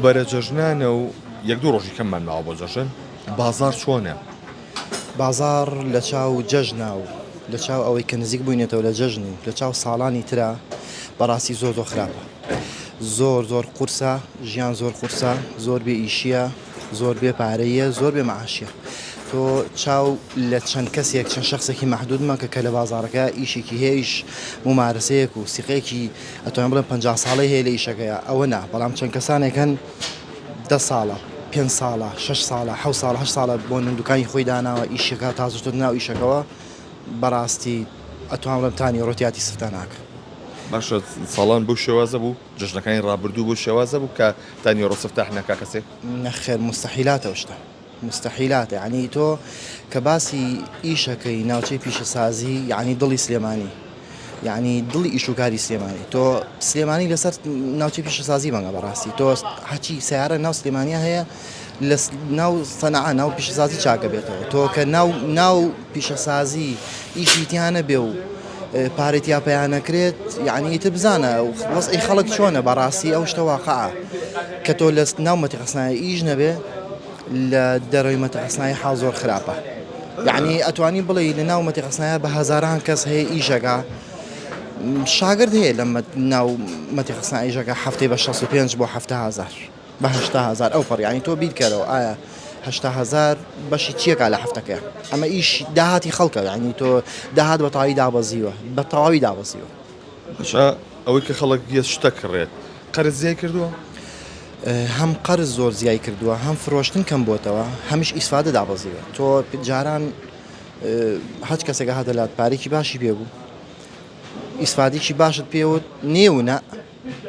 بەرە جەژنانە و یەک دوو ڕۆژی کەممان ماوە بۆ جەژن بازار چۆنە؟ بازار لە چاو جەژنا و لە چاو ئەوەی کە نزیک بووینێتەوە لە جەژن و لە چاو ساڵانی ترە بەڕاستی زۆر خراپە. زۆر قورسە، ژیان زۆر قورسە، زۆر بێ ئیشیە، زۆر بێ پارەیە، زۆر بێ مەعاشیە. تۆ چاو لە چەند کەسێک چەند شخصێکی مەحدود مەکە کە لە بازارەکە ئیشێکی هێیش ممارسەیەک و سیقەیەکی ئەتوانین بڵێن 50 ساڵەی هەیە لە ئیشەکەیە ئەوە نا، بەڵام چەند کەسانێک هەن 10 ساڵە، 5 ساڵە، 6 ساڵە، 7 ساڵە، 8 ساڵە بۆ دوکانی خۆی داناوە ئیشەکە تازەتر ناو ئیشەکەەوە بەڕاستی ئەتوان بڵێم تانی ڕۆتیاتی سفتە ناکە. باشە ساڵان بۆ شێوازە بوو جژنەکانی ڕابردوو بۆ شێوازە بوو کە تانی ڕۆسفتاح نەکا کەسێک نەخێر مستحیلاتە شتە مستحیلاتە، یعنی تۆ کە باسی ئیشەکەی ناوچەی پیشەسازی یعنی دڵی سلێمانی، یعنی دڵی ئیشوکاری سلێمانی، تۆ سلێمانی لەسەر ناوچەی پیشەسازی بەنگە بەڕاستی تۆ هەچی سیارە ناو سلێمانیا هەیە لە ناو سەنعا ناو پیشەسازی چاکە بێتەوە. تۆ کە ناو پیشەسازی ئیشیتیانە بێ و پارێتیا پەیانەکرێت یعنی ئیتر بزانە وەزعی خەڵک چۆنە بەڕاستی ئەو شتە واقعە کە تۆ لە ناو مەتیقەسنایی ئیش نەبێ لە دەرەوەی مەتیقەسنایی حاڵ زۆر خراپە. یعنی ئەتوانی بڵێ لە ناو مەتیقەسنایە بە هەزاران کەس هەیە ئیشەکە شاگرد هەیە لە ناو مەتیقەسنایی ئیشەکە هەفتەی بە 65 بۆ 70000 بە 80000 ئەو پەڕ یعنی تۆ بیرکەرەوە ئایا 80000 بەشی چیەکە لە هەفتەکە ئەمە ئیش داهاتی خەڵکە یعنی تۆ داهات بە تەواوی دابەزیوە بە تەواوی دابەزیوە. باشە ئەوەی کە خەڵک گێت شتە کڕێت قەرز زیای کردووە؟ هەم قەرز زۆر زیای کردووە هەم فرۆشتن کەم بۆتەوە هەمیش ئیسفادە دابەزیوە. تۆ جاران هەچ کەسێکە هاتەلات پارێکی باشی پێبوو ئیسفادێکی باشت پێوت نێونە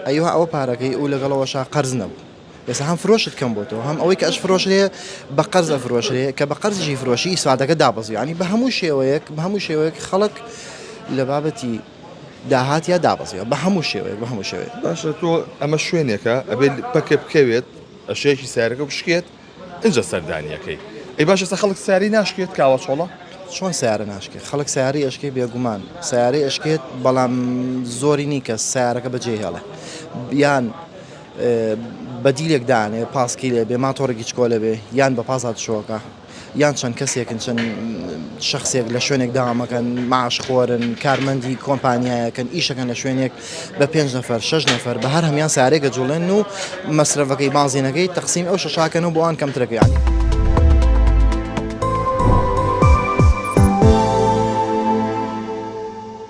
ئەوە ئەوە پارەکەی ئەو لەگەڵەوەشا قەرز نەبوو ئێستا هەم فرۆشت کەم بۆتەوە هەم ئەوەی کە ئەش فرۆشرێ بە قەرز ئەفرۆشرێ کە بە قەرزی فرۆشی ئیسفادەکە دابەزی ینی بە هەموو شێوەیەک خەڵک لە بابەتی داهاتیا دابەزیەوە بە هەموو شێوەیە. باشە تۆ ئەمە شوێنێکە ئەبێ پەکە بکەوێت ئەشەیەکی سیارەکە بشکێت اینجا سەردانیەکەی ئەی باشە سە خەڵک سیاری ناشکێت کاوە چۆڵە چۆن سیارە ناشکێت خەڵک سیاری ئەشکێ بێگومان سیاری ئەشکێت بەڵام زۆری نیکە سیارەکە بەجێ هێڵێ یان بەدیلێک دانێ پاسکی لێ بێ ماتۆڕێکی چکۆلە بێ یان بە پاسات شۆکە یان چەند کەسێکن چەند شخصێک لە شوێنێک دامەکەن معاش خۆرن کارمەندی کۆمپانیایەکەن ئیشەکەن لە شوێنێک بە 5 نەفەر 6 نەفەر بە هەر هەمیان سارێکە جوڵێن و مەسرەفەکەی بازینەکەی تەقسیم ئەو شەشاکەن و بۆ ئەوان کەمترەکە یانی.